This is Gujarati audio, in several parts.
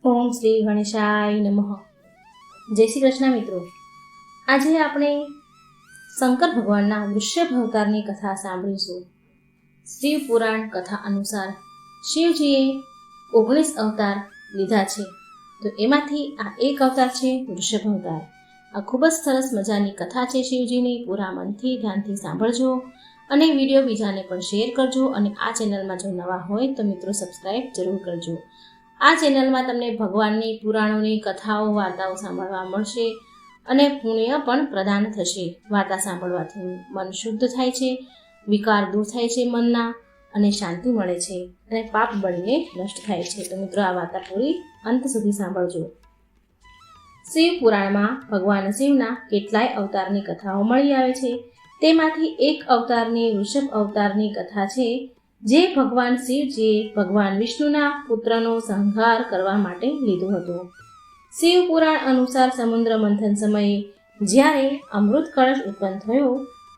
ઓમ શ્રી ગણેશાય નમઃ. જય શ્રી કૃષ્ણ મિત્રો. આજે આપણે શંકર ભગવાનના વૃષભ અવતારની કથા સાંભળીશું. શિવ પુરાણ કથા અનુસાર શિવજીએ 19 અવતાર લીધા છે, તો એમાંથી આ એક અવતાર છે વૃષભ અવતાર. આ ખૂબ જ સરસ મજાની કથા છે શિવજીની. પૂરા મનથી ધ્યાનથી સાંભળજો અને વિડીયો બીજાને પણ શેર કરજો. અને આ ચેનલમાં જો નવા હોય તો મિત્રો સબસ્ક્રાઈબ જરૂર કરજો. આ ચેનલમાં તમને ભગવાનની પુરાણોની કથાઓ વાર્તાઓ સાંભળવા મળશે અને પુણ્ય પણ પ્રદાન થશે. વાર્તા સાંભળવાથી મન શુદ્ધ થાય છે, વિકાર દૂર થાય છે મનના, અને શાંતિ મળે છે અને પાપ બળીને નષ્ટ થાય છે. તો મિત્રો આ વાર્તા પૂરી અંત સુધી સાંભળજો. શિવ પુરાણમાં ભગવાન શિવના કેટલાય અવતારની કથાઓ મળી આવે છે. તેમાંથી એક અવતારની વૃષભ અવતારની કથા છે, જે ભગવાન શિવજીએ ભગવાન વિષ્ણુના પુત્રનો સંહાર કરવા માટે લીધું હતું. શિવ પુરાણ અનુસાર સમુદ્ર મંથન સમયે જ્યારે અમૃત કળશ ઉત્પન્ન થયો,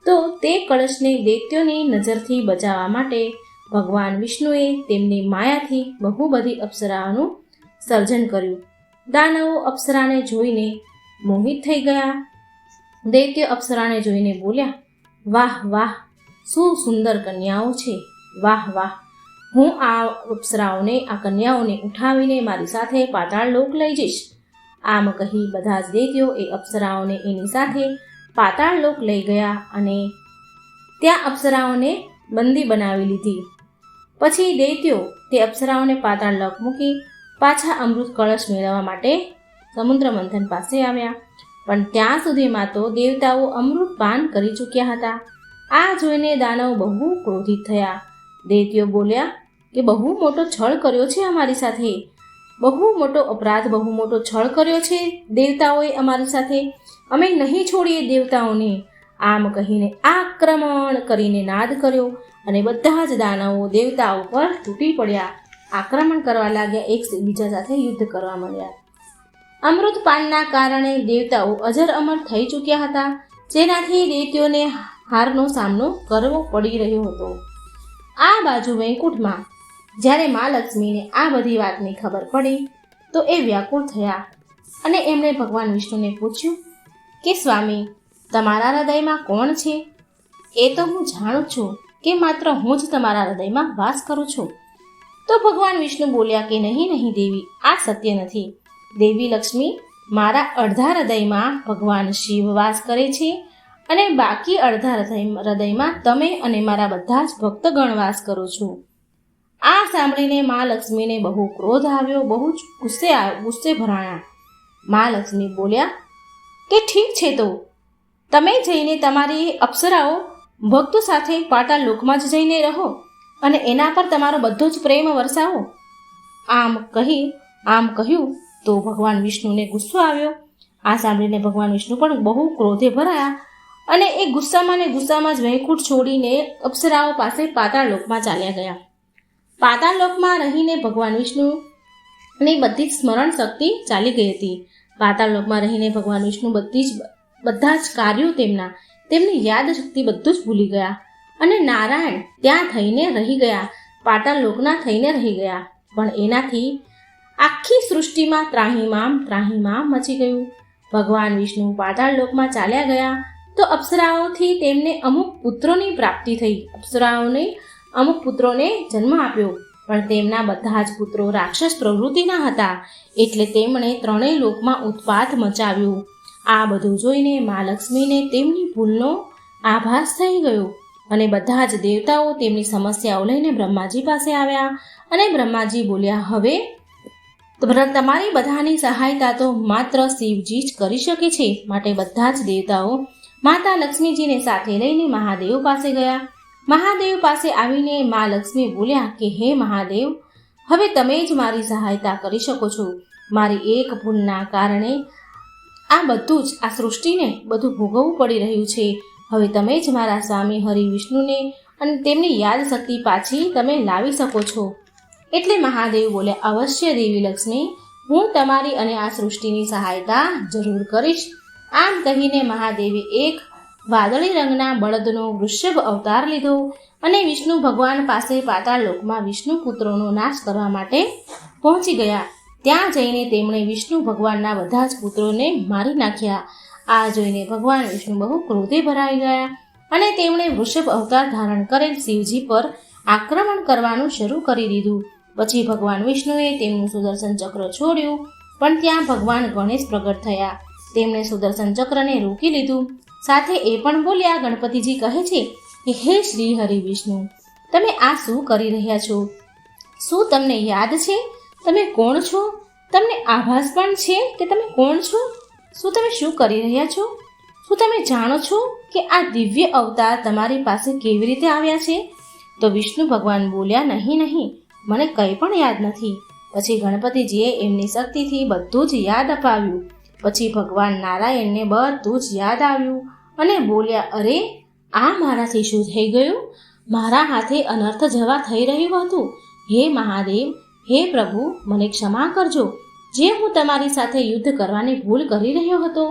તો તે કળશને દૈત્યોની નજરથી બચાવવા માટે ભગવાન વિષ્ણુએ તેમની માયાથી બહુ બધી અપ્સરાઓનું સર્જન કર્યું. દાનવો અપ્સરાને જોઈને મોહિત થઈ ગયા. દૈત્ય અપ્સરાને જોઈને બોલ્યા, વાહ વાહ, શું સુંદર કન્યાઓ છે! વાહ વાહ, હું આ અપ્સરાઓને, આ કન્યાઓને ઉઠાવીને મારી સાથે પાતાળ લોક લઈ જઈશ. આમ કહી બધા જ દૈત્યો એ અપ્સરાઓને એની સાથે પાતાળ લોક લઈ ગયા અને ત્યાં અપ્સરાઓને બંદી બનાવી લીધી. પછી દૈત્યો તે અપ્સરાઓને પાતાળ લોક મૂકી પાછા અમૃત કળશ મેળવવા માટે સમુદ્ર મંથન પાસે આવ્યા. પણ ત્યાં સુધીમાં તો દેવતાઓ અમૃત પાન કરી ચૂક્યા હતા. આ જોઈને દાનવ બહુ ક્રોધિત થયા. દૈત્યો બોલ્યા કે બહુ મોટો છળ કર્યો છે અમારી સાથે, બહુ મોટો અપરાધ, બહુ મોટો છળ કર્યો છે દેવતાઓએ અમારી સાથે, અમે નહીં છોડીએ દેવતાઓને. આમ કહીને આક્રમણ કરીને નાદ કર્યો અને બધા જ દાનવો દેવતાઓ પર તૂટી પડ્યા, આક્રમણ કરવા લાગ્યા, એકબીજા સાથે યુદ્ધ કરવા માંડ્યા. અમૃત પાનના કારણે દેવતાઓ અજર અમર થઈ ચૂક્યા હતા, જેનાથી દૈત્યોને હારનો સામનો કરવો પડી રહ્યો હતો. આ બાજુ વૈકુંઠમાં જ્યારે મા લક્ષ્મીને આ બધી વાતની ખબર પડી, તો એ વ્યાકુળ થયા અને એમણે ભગવાન વિષ્ણુને પૂછ્યું કે સ્વામી, તમારા હૃદયમાં કોણ છે? એ તો હું જાણું છું કે માત્ર હું જ તમારા હૃદયમાં વાસ કરું છું. તો ભગવાન વિષ્ણુ બોલ્યા કે નહીં નહીં દેવી, આ સત્ય નથી. દેવી લક્ષ્મી, મારા અડધા હૃદયમાં ભગવાન શિવ વાસ કરે છે અને બાકી અડધા હૃદયમાં તમે અને મારા બધા જ ભક્તગણ વાસ કરો છો. આ સાંભળીને મા લક્ષ્મીને બહુ ક્રોધ આવ્યો, બહુ જ ગુસ્સે ભરાયા. મા લક્ષ્મી બોલ્યા કે ઠીક છે, તો તમે જઈને તમારી અપ્સરાઓ ભક્તો સાથે પાતાળ લોકમાં જ જઈને રહો અને એના પર તમારો બધો જ પ્રેમ વરસાવો. આમ કહ્યું તો ભગવાન વિષ્ણુને ગુસ્સો આવ્યો. આ સાંભળીને ભગવાન વિષ્ણુ પણ બહુ ક્રોધે ભરાયા અને એ ગુસ્સામાં જ વૈકુંઠ છોડીને અપ્સરાઓ પાસે પાતાળ લોકમાં ચાલ્યા ગયા. પાતાળ લોકમાં રહીને ભગવાન વિષ્ણુની બધી જ સ્મરણ શક્તિ ચાલી ગઈ હતી. પાતાળ લોકમાં રહીને ભગવાન વિષ્ણુ બધા જ કાર્યો તેમની યાદ શક્તિ બધું જ ભૂલી ગયા અને નારાયણ ત્યાં થઈને રહી ગયા, પાતાળ લોકના થઈને રહી ગયા. પણ એનાથી આખી સૃષ્ટિમાં ત્રાહિમામ મચી ગયું. ભગવાન વિષ્ણુ પાતાળ લોકમાં ચાલ્યા ગયા તો અપ્સરાઓથી તેમને અમુક પુત્રોની પ્રાપ્તિ થઈ. અપ્સરાઓને અમુક પુત્રોને જન્મ આપ્યો, પણ તેમના બધા જ પુત્રો રાક્ષસ પ્રવૃત્તિના હતા, એટલે તેમણે ત્રણેય લોકમાં ઉત્પાત મચાવ્યું. આ બધું જોઈને મા લક્ષ્મીને તેમની ભૂલનો આભાસ થઈ ગયો અને બધા જ દેવતાઓ તેમની સમસ્યાઓ લઈને બ્રહ્માજી પાસે આવ્યા અને બ્રહ્માજી બોલ્યા, હવે તમારી બધાની સહાયતા તો માત્ર શિવજી જ કરી શકે છે. માટે બધા જ દેવતાઓ માતા લક્ષ્મીજીને સાથે લઈને મહાદેવ પાસે ગયા. મહાદેવ પાસે આવીને મા લક્ષ્મી બોલ્યા કે હે મહાદેવ, હવે તમે જ મારી સહાયતા કરી શકો છો. મારી એક ભૂલના કારણે આ સૃષ્ટિને બધું ભોગવવું પડી રહ્યું છે. હવે તમે જ મારા સ્વામી હરિ વિષ્ણુને અને તેમની યાદ શક્તિ પાછી તમે લાવી શકો છો. એટલે મહાદેવ બોલ્યા, અવશ્ય દેવી લક્ષ્મી, હું તમારી અને આ સૃષ્ટિની સહાયતા જરૂર કરીશ. આમ કહીને મહાદેવે એક વાદળી રંગના બળદનો વૃષભ અવતાર લીધો અને વિષ્ણુ ભગવાન પાસે પાતાળ લોકમાં વિષ્ણુ પુત્રોનો નાશ કરવા માટે પહોંચી ગયા. ત્યાં જઈને તેમણે વિષ્ણુ ભગવાનના બધા જ પુત્રોને મારી નાખ્યા. આ જોઈને ભગવાન વિષ્ણુ બહુ ક્રોધે ભરાઈ ગયા અને તેમણે વૃષભ અવતાર ધારણ કરેલ શિવજી પર આક્રમણ કરવાનું શરૂ કરી દીધું. પછી ભગવાન વિષ્ણુએ તેમનું સુદર્શન ચક્ર છોડ્યું, પણ ત્યાં ભગવાન ગણેશ પ્રગટ થયા. તેમણે સુદર્શન ચક્રને રોકી લીધું. સાથે એ પણ બોલ્યા, ગણપતિજી કહે છે કે હે શ્રી હરિ વિષ્ણુ, તમે આ શું કરી રહ્યા છો? શું તમને યાદ છે તમે કોણ છો? તમને આભાસ પણ છે કે તમે કોણ છો? શું તમે શું કરી રહ્યા છો? શું તમે જાણો છો કે આ દિવ્ય અવતાર તમારી પાસે કેવી રીતે આવ્યા છે? તો વિષ્ણુ ભગવાન બોલ્યા, નહીં, મને કંઈ પણ યાદ નથી. પછી ગણપતિજીએ એમની શક્તિથી બધું જ યાદ અપાવ્યું. પછી ભગવાન નારાયણને બધું જ યાદ આવ્યું અને બોલ્યા, અરે આ મારાથી શું થઈ ગયું? મારા હાથે અનર્થ જવા થઈ રહ્યું હતું. હે મહાદેવ, હે પ્રભુ, મને ક્ષમા કરજો. જે હું તમારી સાથે યુદ્ધ કરવાની ભૂલ કરી રહ્યો હતો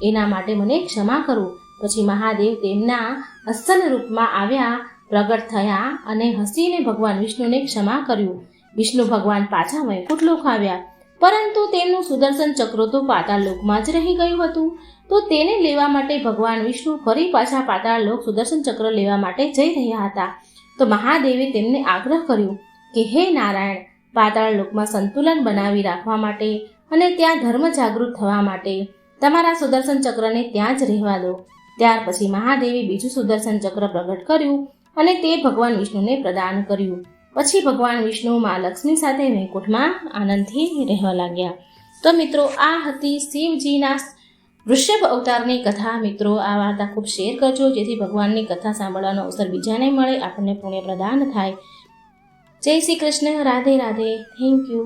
એના માટે મને ક્ષમા કરો. પછી મહાદેવ તેમના અસલ રૂપમાં આવ્યા, પ્રગટ થયા અને હસીને ભગવાન વિષ્ણુને ક્ષમા કર્યું. વિષ્ણુ ભગવાન પાછા વૈકુંઠ લોક આવ્યા, પરંતુ તેમનું સુદર્શન ચક્ર તો પાતાળ લોકમાં જ રહી ગયું હતું. તો તેને લેવા માટે ભગવાન વિષ્ણુ ફરી પાછા પાતાળ લોક સુદર્શન ચક્ર લેવા માટે જઈ રહ્યા હતા. તો મહાદેવે તેમને આગ્રહ કર્યો કે હે નારાયણ, પાતાળ લોકમાં સંતુલન બનાવી રાખવા માટે અને ત્યાં ધર્મ જાગૃત થવા માટે તમારા સુદર્શન ચક્રને ત્યાં જ રહેવા દો. ત્યાર પછી મહાદેવે બીજું સુદર્શન ચક્ર પ્રગટ કર્યું અને તે ભગવાન વિષ્ણુને પ્રદાન કર્યું. પછી ભગવાન વિષ્ણુ મા લક્ષ્મી સાથે વૈકુંઠમાં આનંદથી રહેવા લાગ્યા. તો મિત્રો, આ હતી શિવજીના વૃષભ અવતારની કથા. મિત્રો, આ વાર્તા ખૂબ શેર કરજો, જેથી ભગવાનની કથા સાંભળવાનો અવસર બીજાને મળે, આપણને પુણ્ય પ્રદાન થાય. જય શ્રી કૃષ્ણ. રાધે રાધે. Thank you.